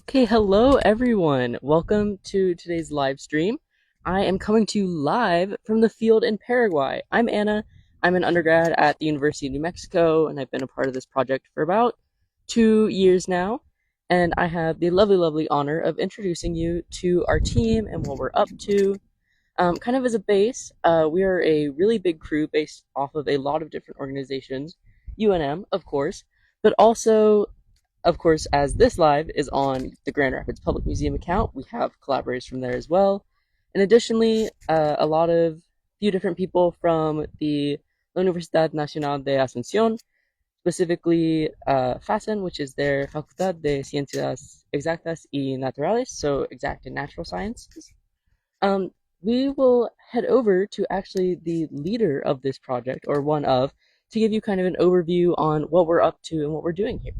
Okay, hello everyone. Welcome to today's live stream. I am coming to you live from the field in Paraguay. I'm Anna. I'm an undergrad at the University of New Mexico, and I've been a part of this project for about 2 years now. And I have the lovely, lovely honor of introducing you to our team and what we're up to. Kind of as a base, we are a really big crew based off of a lot of different organizations, UNM, of course, but also of course, as this live is on the Grand Rapids Public Museum account, we have collaborators from there as well. And additionally, a lot of few different people from the Universidad Nacional de Asunción, specifically FASEN, which is their Facultad de Ciencias Exactas y Naturales, so exact and natural sciences. We will head over to actually the leader of this project, or one of, to give you kind of an overview on what we're up to and what we're doing here.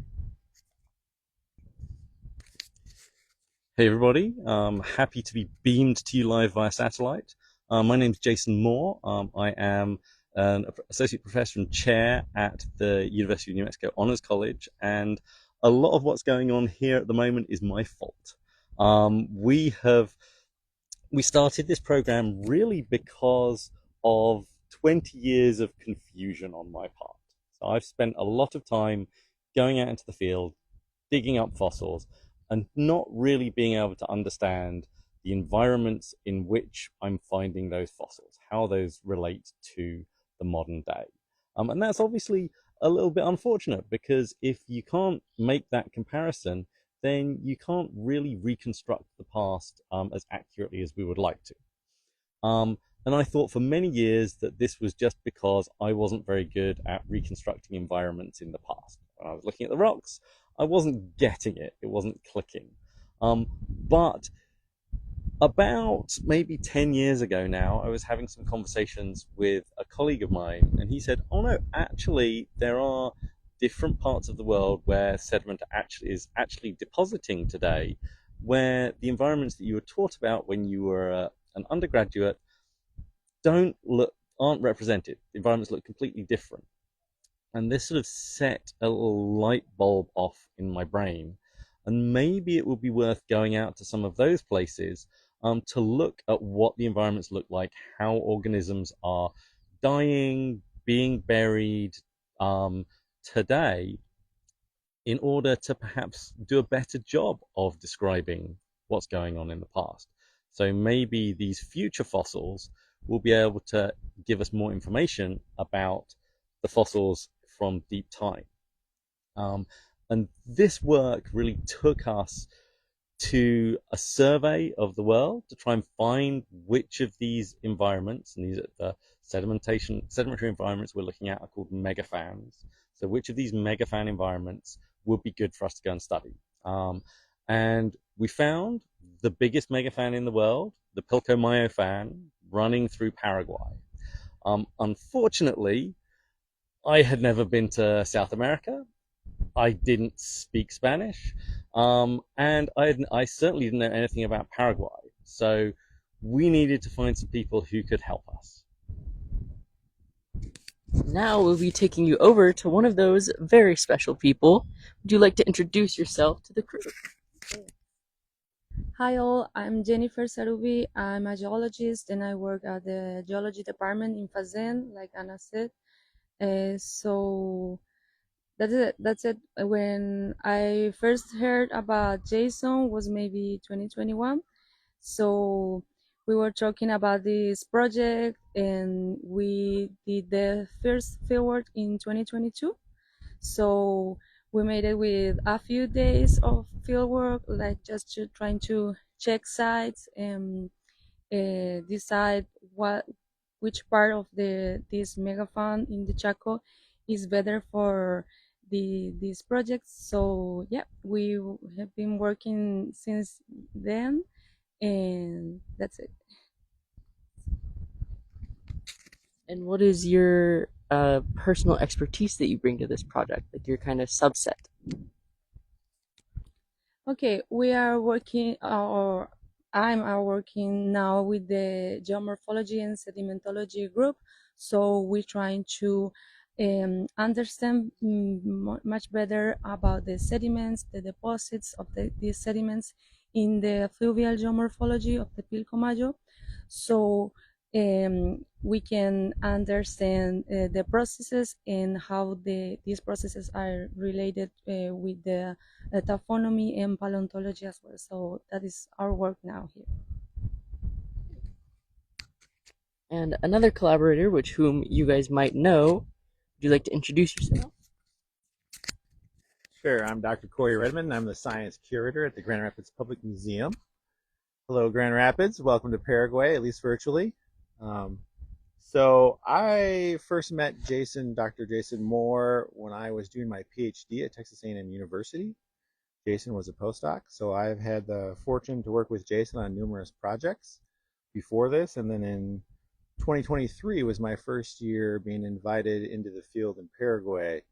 Hey everybody, happy to be beamed to you live via satellite. My name's Jason Moore. I am an associate professor and chair at the University of New Mexico Honors College, and a lot of what's going on here at the moment is my fault. We started this program really because of 20 years of confusion on my part. So I've spent a lot of time going out into the field, digging up fossils, and not really being able to understand the environments in which I'm finding those fossils, how those relate to the modern day. And that's obviously a little bit unfortunate, because if you can't make that comparison, then you can't really reconstruct the past as accurately as we would like to. And I thought for many years that this was just because I wasn't very good at reconstructing environments in the past. When I was looking at the rocks, I wasn't getting it. It wasn't clicking. But about maybe 10 years ago now, I was having some conversations with a colleague of mine, and he said, oh no, actually, there are different parts of the world where sediment is actually depositing today, where the environments that you were taught about when you were an undergraduate aren't represented. The environments look completely different. And this sort of set a little light bulb off in my brain. And maybe it would be worth going out to some of those places to look at what the environments look like, how organisms are dying, being buried today, in order to perhaps do a better job of describing what's going on in the past. So maybe these future fossils will be able to give us more information about the fossils from deep time. And this work really took us to a survey of the world to try and find which of these environments, and these are the sedimentary environments we're looking at, are called megafans. So which of these megafan environments would be good for us to go and study? And we found the biggest megafan in the world, the Pilcomayo fan, running through Paraguay. Unfortunately, I had never been to South America. I didn't speak Spanish, and I certainly didn't know anything about Paraguay. So we needed to find some people who could help us. Now we'll be taking you over to one of those very special people. Would you like to introduce yourself to the crew? Hi all, I'm Jennifer Sarubi. I'm a geologist and I work at the geology department in FASEN, like Anna said. So that's it. When I first heard about Jason was maybe 2021. So we were talking about this project and we did the first fieldwork in 2022. So we made it with a few days of fieldwork, like just trying to check sites and decide which part of this megafan in the Chaco is better for these projects. So yeah, we have been working since then, and that's it. And what is your personal expertise that you bring to this project, like your kind of subset? Okay, we are working, or I'm working now with the geomorphology and sedimentology group. So we're trying to understand much better about the sediments, the deposits of these sediments in the fluvial geomorphology of the Pilcomayo. So we can understand the processes and how these processes are related with the taphonomy and paleontology as well. So that is our work now here. And another collaborator, which whom you guys might know, would you like to introduce yourself? Sure, I'm Dr. Corey Redmond. I'm the science curator at the Grand Rapids Public Museum. Hello, Grand Rapids. Welcome to Paraguay, at least virtually. So I first met Dr. Jason Moore, when I was doing my PhD at Texas A&M University. Jason was a postdoc, so I've had the fortune to work with Jason on numerous projects before this, and then in 2023 was my first year being invited into the field in Paraguay.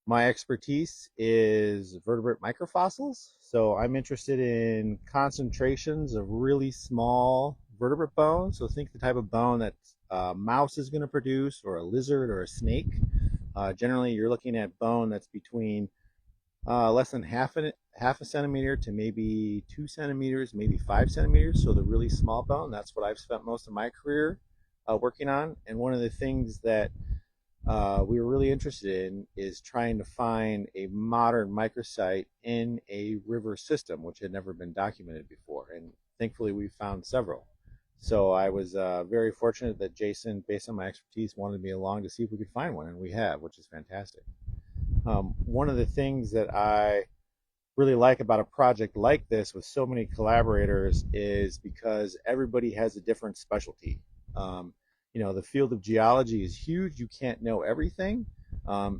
My expertise is vertebrate microfossils, so I'm interested in concentrations of really small vertebrate bones. So think the type of bone that a mouse is going to produce, or a lizard, or a snake. Generally, you're looking at bone that's between less than half a centimeter to maybe 2 centimeters, maybe 5 centimeters. So the really small bone, that's what I've spent most of my career working on. And one of the things that we were really interested in is trying to find a modern microsite in a river system, which had never been documented before. And thankfully, we found several. So I was very fortunate that Jason, based on my expertise, wanted me along to see if we could find one, and we have, which is fantastic. One of the things that I really like about a project like this with so many collaborators is because everybody has a different specialty. The field of geology is huge. You can't know everything.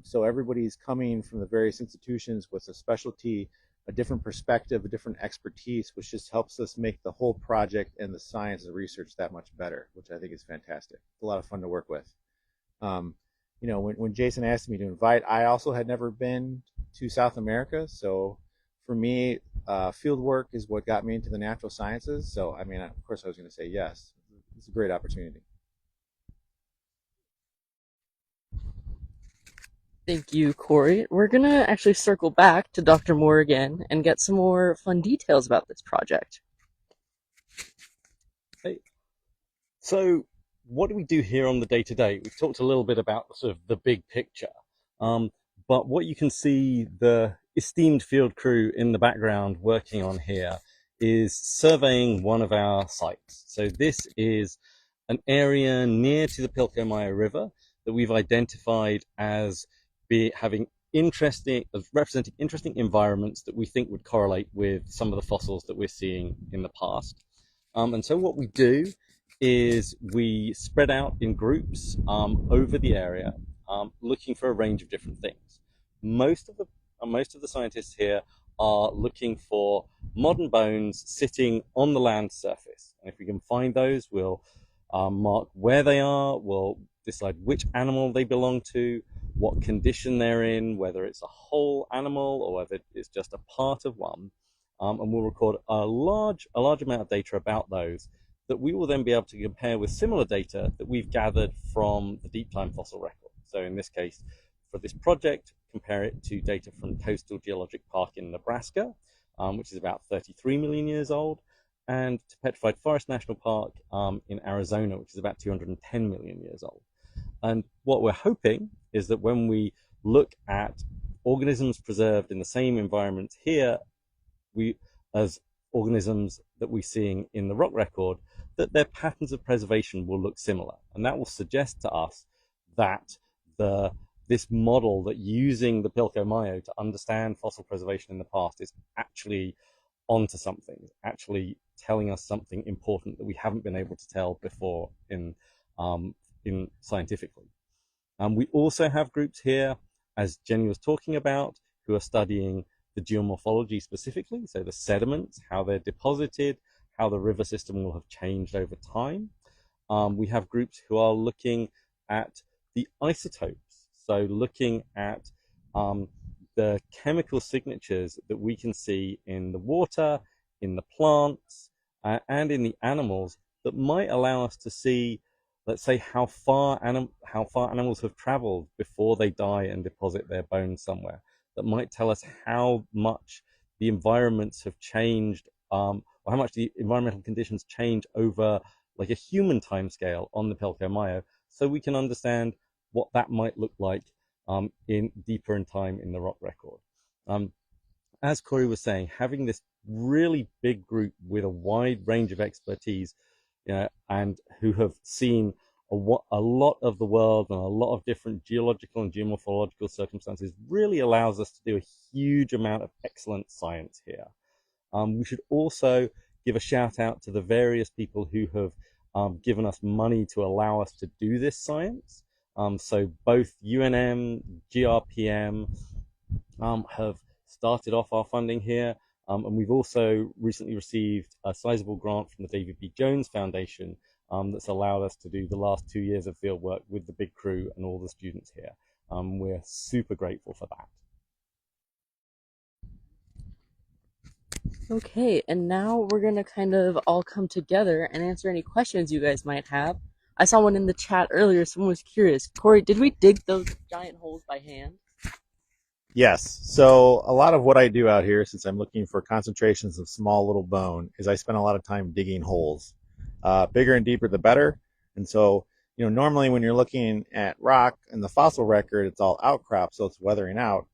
So everybody's coming from the various institutions with a specialty, a different perspective, a different expertise, which just helps us make the whole project and the science and research that much better, which I think is fantastic. It's a lot of fun to work with. When Jason asked me to invite, I also had never been to South America. So for me, field work is what got me into the natural sciences. So, of course I was going to say yes. It's a great opportunity. Thank you, Corey. We're gonna actually circle back to Dr. Moore again and get some more fun details about this project. Hey. So what do we do here on the day-to-day? We've talked a little bit about sort of the big picture, but what you can see the esteemed field crew in the background working on here is surveying one of our sites. So this is an area near to the Pilcomayo River that we've identified as representing interesting environments that we think would correlate with some of the fossils that we're seeing in the past. And so what we do is we spread out in groups over the area, looking for a range of different things. Most of the scientists here are looking for modern bones sitting on the land surface, and if we can find those, we'll mark where they are. We'll decide which animal they belong to, what condition they're in, whether it's a whole animal or whether it's just a part of one, and we'll record a large amount of data about those that we will then be able to compare with similar data that we've gathered from the deep time fossil record. So in this case, for this project, compare it to data from Coastal Geologic Park in Nebraska, which is about 33 million years old, and to Petrified Forest National Park in Arizona, which is about 210 million years old. And what we're hoping is that when we look at organisms preserved in the same environments here as organisms that we're seeing in the rock record, that their patterns of preservation will look similar. And that will suggest to us that this model that using the Pilcomayo to understand fossil preservation in the past is actually onto something, actually telling us something important that we haven't been able to tell before in scientifically. We also have groups here, as Jenny was talking about, who are studying the geomorphology specifically, so the sediments, how they're deposited, how the river system will have changed over time. We have groups who are looking at the isotopes, so looking at the chemical signatures that we can see in the water, in the plants, and in the animals that might allow us to see let's say how far animals have traveled before they die and deposit their bones somewhere. That might tell us how much the environments have changed, or how much the environmental conditions change over like a human timescale on the Pilcomayo, so we can understand what that might look like in deeper in time in the rock record. Um, as Corey was saying, having this really big group with a wide range of expertise, and who have seen a lot of the world and a lot of different geological and geomorphological circumstances really allows us to do a huge amount of excellent science here. We should also give a shout out to the various people who have given us money to allow us to do this science. So both UNM, GRPM have started off our funding here. And we've also recently received a sizable grant from the David B. Jones Foundation that's allowed us to do the last 2 years of field work with the big crew and all the students here. We're super grateful for that. Okay, and now we're gonna kind of all come together and answer any questions you guys might have. I saw one in the chat earlier. Someone was curious. Corey, did we dig those giant holes by hand? Yes. So a lot of what I do out here, since I'm looking for concentrations of small little bone, is I spend a lot of time digging holes. Bigger and deeper, the better. And so, normally when you're looking at rock in the fossil record, it's all outcrop, so it's weathering out.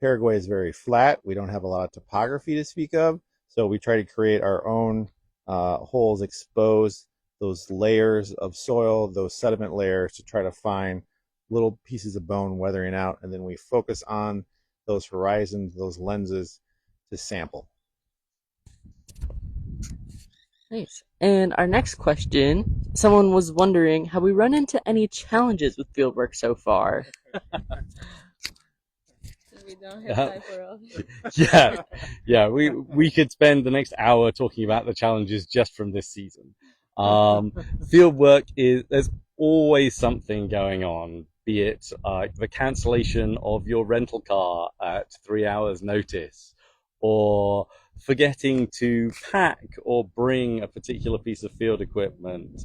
Paraguay is very flat. We don't have a lot of topography to speak of. So we try to create our own holes, expose those layers of soil, those sediment layers, to try to find little pieces of bone weathering out. And then we focus on those horizons, those lenses to sample. Nice. And our next question, someone was wondering, have we run into any challenges with fieldwork so far? We don't have time for all. Yeah. We could spend the next hour talking about the challenges just from this season. Field work there's always something going on, be it the cancellation of your rental car at 3 hours notice, or forgetting to pack or bring a particular piece of field equipment,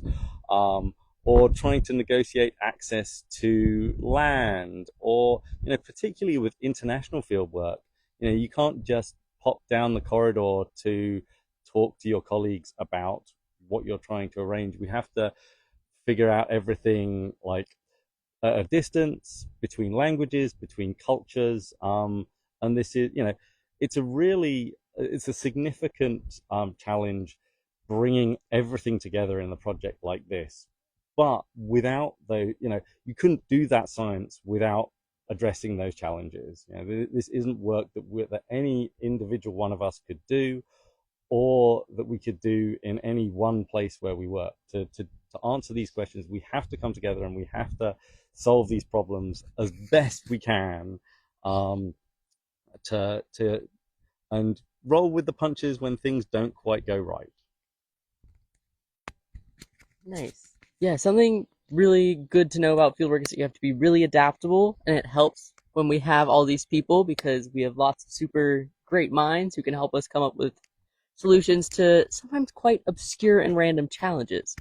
or trying to negotiate access to land, or particularly with international field work, you can't just pop down the corridor to talk to your colleagues about what you're trying to arrange. We have to figure out everything like at a distance, between languages, between cultures, and this is it's a significant challenge bringing everything together in a project like this. But without you couldn't do that science without addressing those challenges. This isn't work that any individual one of us could do, or that we could do in any one place where we work. To answer these questions, we have to come together and we have to solve these problems as best we can, to and roll with the punches when things don't quite go right. Nice. Yeah, something really good to know about fieldwork is that you have to be really adaptable, and it helps when we have all these people because we have lots of super great minds who can help us come up with solutions to sometimes quite obscure and random challenges.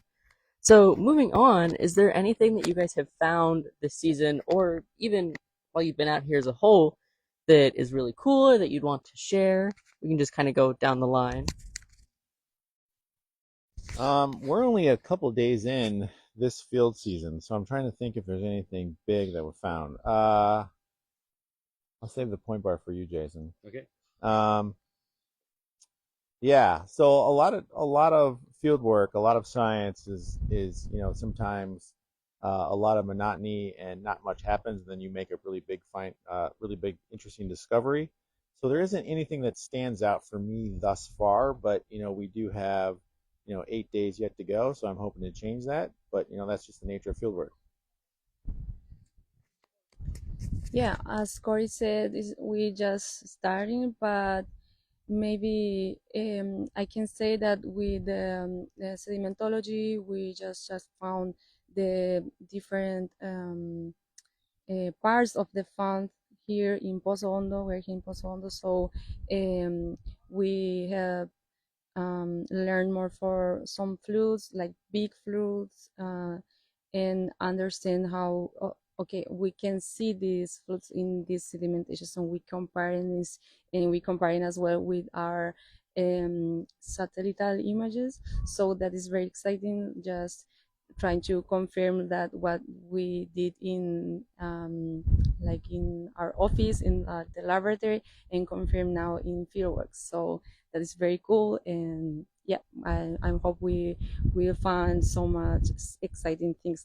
So, moving on, is there anything that you guys have found this season, or even while you've been out here as a whole, that is really cool or that you'd want to share? We can just kind of go down the line. We're only a couple days in this field season, so I'm trying to think if there's anything big that we found. I'll save the point bar for you, Jason. Okay. Yeah, so a lot of field work, a lot of science is sometimes a lot of monotony and not much happens. Then you make a really big interesting discovery. So there isn't anything that stands out for me thus far, but we do have 8 days yet to go, so I'm hoping to change that. But that's just the nature of field work. Yeah, as Corey said, we just starting, but maybe I can say that with the sedimentology, we just found the different parts of the fund here in Pozo Hondo. We're here in Pozo Hondo, so we have learned more for some flutes, like big flutes, and understand how okay, we can see these floods in this sedimentation, so we comparing this, and we comparing as well with our satellite images. So that is very exciting, just trying to confirm that what we did in like in our office in the laboratory, and confirm now in fieldwork. So that is very cool, and yeah, I hope we will find so much exciting things.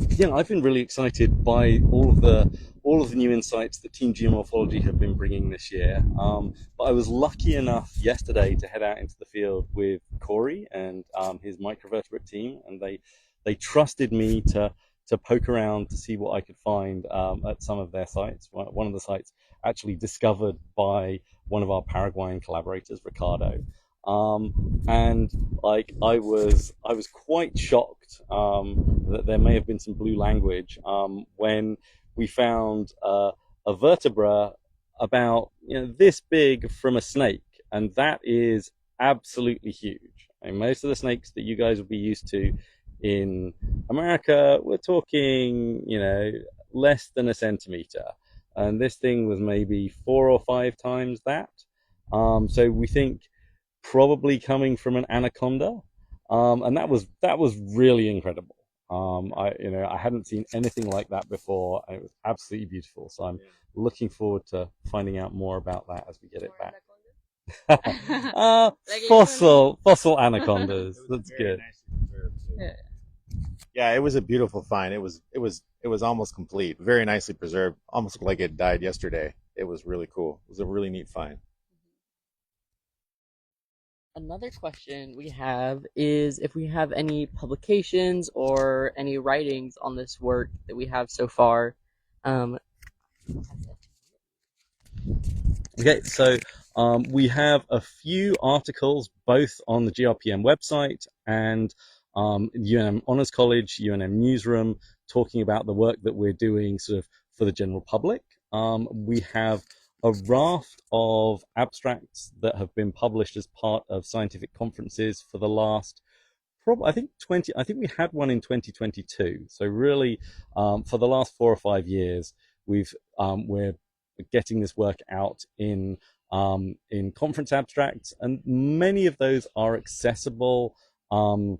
Yeah, I've been really excited by all of the new insights that Team Geomorphology have been bringing this year. But I was lucky enough yesterday to head out into the field with Corey and his microvertebrate team, and they trusted me to poke around to see what I could find at some of their sites. One of the sites actually discovered by one of our Paraguayan collaborators, Ricardo. And like I was quite shocked that there may have been some blue language when we found a vertebra about this big from a snake, and that is absolutely huge. I mean, most of the snakes that you guys will be used to in America, we're talking less than a centimeter, and this thing was maybe 4 or 5 times that. So we think probably coming from an anaconda, and that was really incredible. I hadn't seen anything like that before. It was absolutely beautiful. So I'm looking forward to finding out more about that as we get it back. Fossil anacondas. That's good. Yeah. Yeah, it was a beautiful find. It was almost complete, very nicely preserved, almost like it died yesterday. It was really cool. It was a really neat find. Another question we have is if we have any publications or any writings on this work that we have so far. Okay, so we have a few articles both on the GRPM website and UNM Honors College, UNM Newsroom, talking about the work that we're doing sort of for the general public. We have a raft of abstracts that have been published as part of scientific conferences for the last I think we had one in 2022. So really, for the last 4 or 5 years, we're getting this work out in conference abstracts, and many of those are accessible on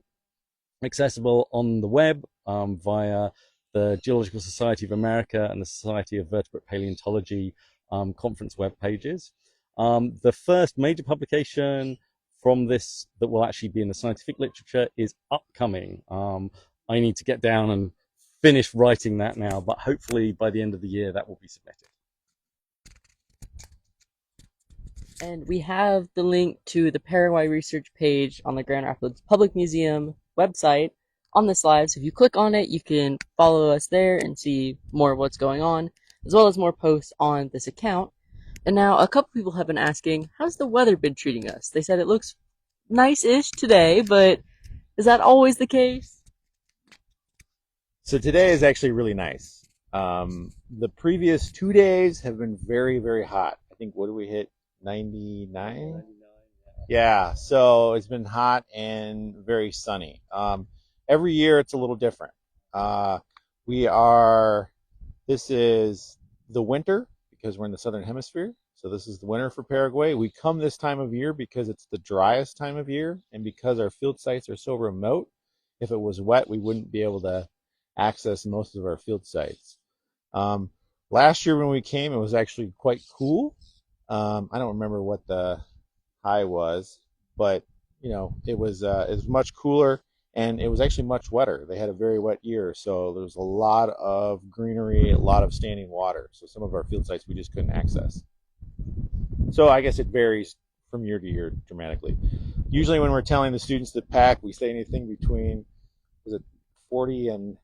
the web via the Geological Society of America and the Society of Vertebrate Paleontology conference web pages. The first major publication from this that will actually be in the scientific literature is upcoming. I need to get down and finish writing that now, but hopefully by the end of the year that will be submitted. And we have the link to the Paraguay research page on the Grand Rapids Public Museum website on the slide. So if you click on it, you can follow us there and see more of what's going on, as well as more posts on this account. And now a couple people have been asking, how's the weather been treating us? They said it looks nice-ish today, but is that always the case? So today is actually really nice. The previous 2 days have been very, very hot. I think, what did we hit? 99? Yeah, so it's been hot and very sunny. Every year it's a little different. This is the winter because we're in the southern hemisphere. So this is the winter for Paraguay. We come this time of year because it's the driest time of year, and because our field sites are so remote. If it was wet, we wouldn't be able to access most of our field sites. Last year when we came, it was actually quite cool. I don't remember what the high was, but it was much cooler, and it was actually much wetter. They had a very wet year, so there was a lot of greenery, a lot of standing water. So some of our field sites we just couldn't access. So I guess it varies from year to year dramatically. Usually when we're telling the students to pack, we say anything between 40 and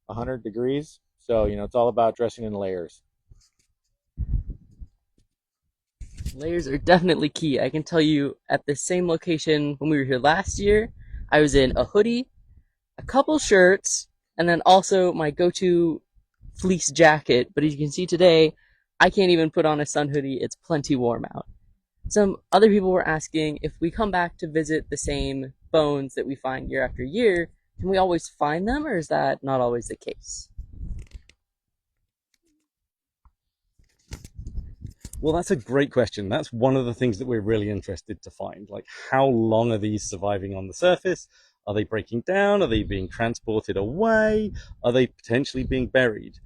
100 degrees. So it's all about dressing in layers. Layers are definitely key. I can tell you at the same location when we were here last year, I was in a hoodie, a couple shirts, and then also my go-to fleece jacket. But as you can see today, I can't even put on a sun hoodie. It's plenty warm out. Some other people were asking if we come back to visit the same bones that we find year after year, can we always find them, or is that not always the case? Well, that's a great question. That's one of the things that we're really interested to find. Like, how long are these surviving on the surface? Are they breaking down? Are they being transported away? Are they potentially being buried?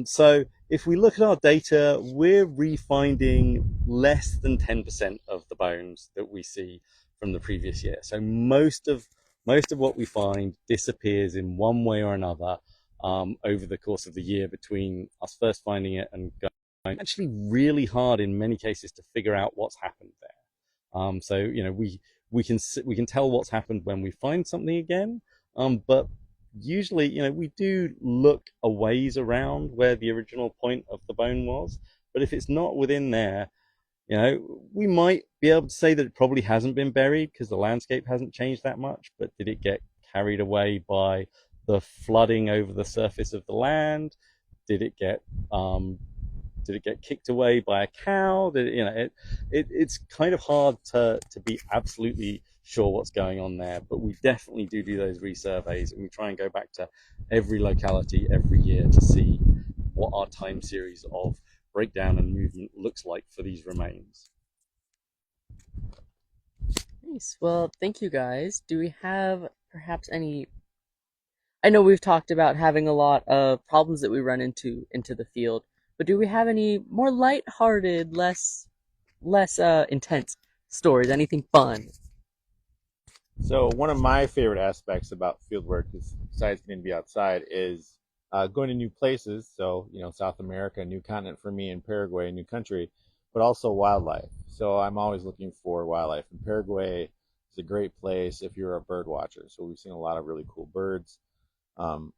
So if we look at our data, we're refinding less than 10% of the bones that we see from the previous year. So most of what we find disappears in one way or another over the course of the year between us first finding it and going. Actually really hard in many cases to figure out what's happened there. So we can tell what's happened when we find something again, but usually we do look a ways around where the original point of the bone was. But if it's not within there, we might be able to say that it probably hasn't been buried because the landscape hasn't changed that much. But did it get carried away by the flooding over the surface of the land? Did it get kicked away by a cow? It's kind of hard to be absolutely sure what's going on there, but we definitely do those resurveys, and we try and go back to every locality every year to see what our time series of breakdown and movement looks like for these remains. Nice. Well, thank you guys. Do we have perhaps any? I know we've talked about having a lot of problems that we run into the field, but do we have any more lighthearted, less intense stories? Anything fun? So one of my favorite aspects about fieldwork, besides getting to be outside, is going to new places. So South America, a new continent for me, and Paraguay, a new country, but also wildlife. So I'm always looking for wildlife. And Paraguay is a great place if you're a bird watcher. So we've seen a lot of really cool birds, along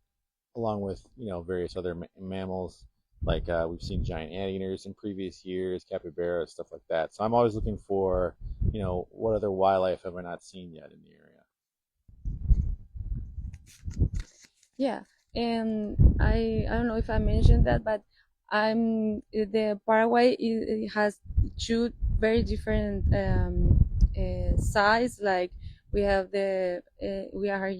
with various other mammals. Like we've seen giant anteaters in previous years, capybaras, stuff like that. So I'm always looking for, what other wildlife have I not seen yet in the area? Yeah, and I don't know if I mentioned that, but the Paraguay it has two very different size. Like we have we are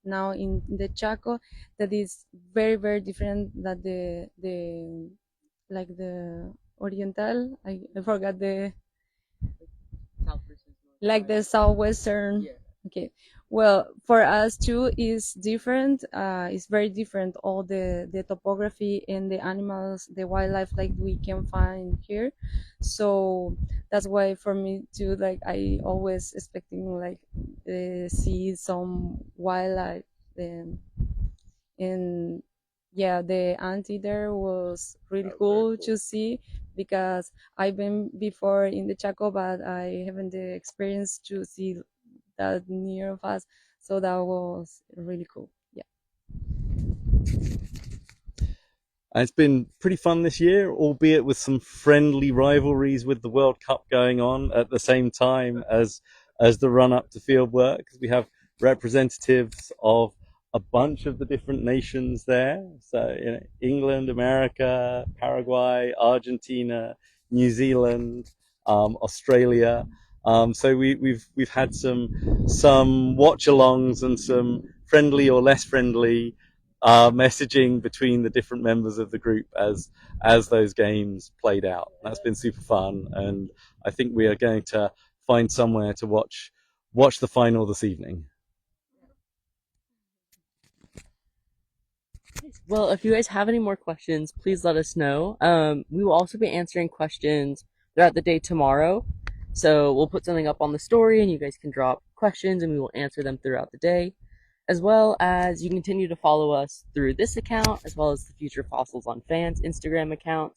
now in the Chaco, that is very very different than the like the Oriental. I forgot the South versus North. like the southwestern. Yeah. Okay, well, for us too is different. It's very different, all the topography and the animals, the wildlife like we can find here. So that's why for me too, like I always expecting like see some wildlife. And yeah, the anteater was really cool to see, because I've been before in the Chaco, but I haven't the experience to see that near of us. So that was really cool. Yeah. It's been pretty fun this year, albeit with some friendly rivalries with the World Cup going on at the same time as the run up to fieldwork. We have representatives of a bunch of the different nations there. So England, America, Paraguay, Argentina, New Zealand, Australia. So we've had some watch-alongs and some friendly or less friendly messaging between the different members of the group as those games played out. That's been super fun, and I think we are going to find somewhere to watch the final this evening. Well, if you guys have any more questions, please let us know. We will also be answering questions throughout the day tomorrow. So we'll put something up on the story and you guys can drop questions and we will answer them throughout the day. As well as you continue to follow us through this account, as well as the Future Fossils on Fans Instagram account.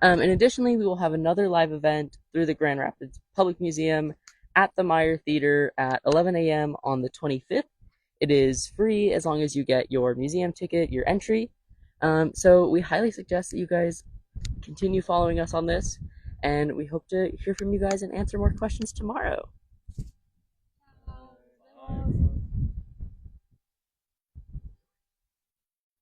And additionally, we will have another live event through the Grand Rapids Public Museum at the Meyer Theater at 11 a.m. on the 25th. It is free as long as you get your museum ticket, your entry. So we highly suggest that you guys continue following us on this, and we hope to hear from you guys and answer more questions tomorrow.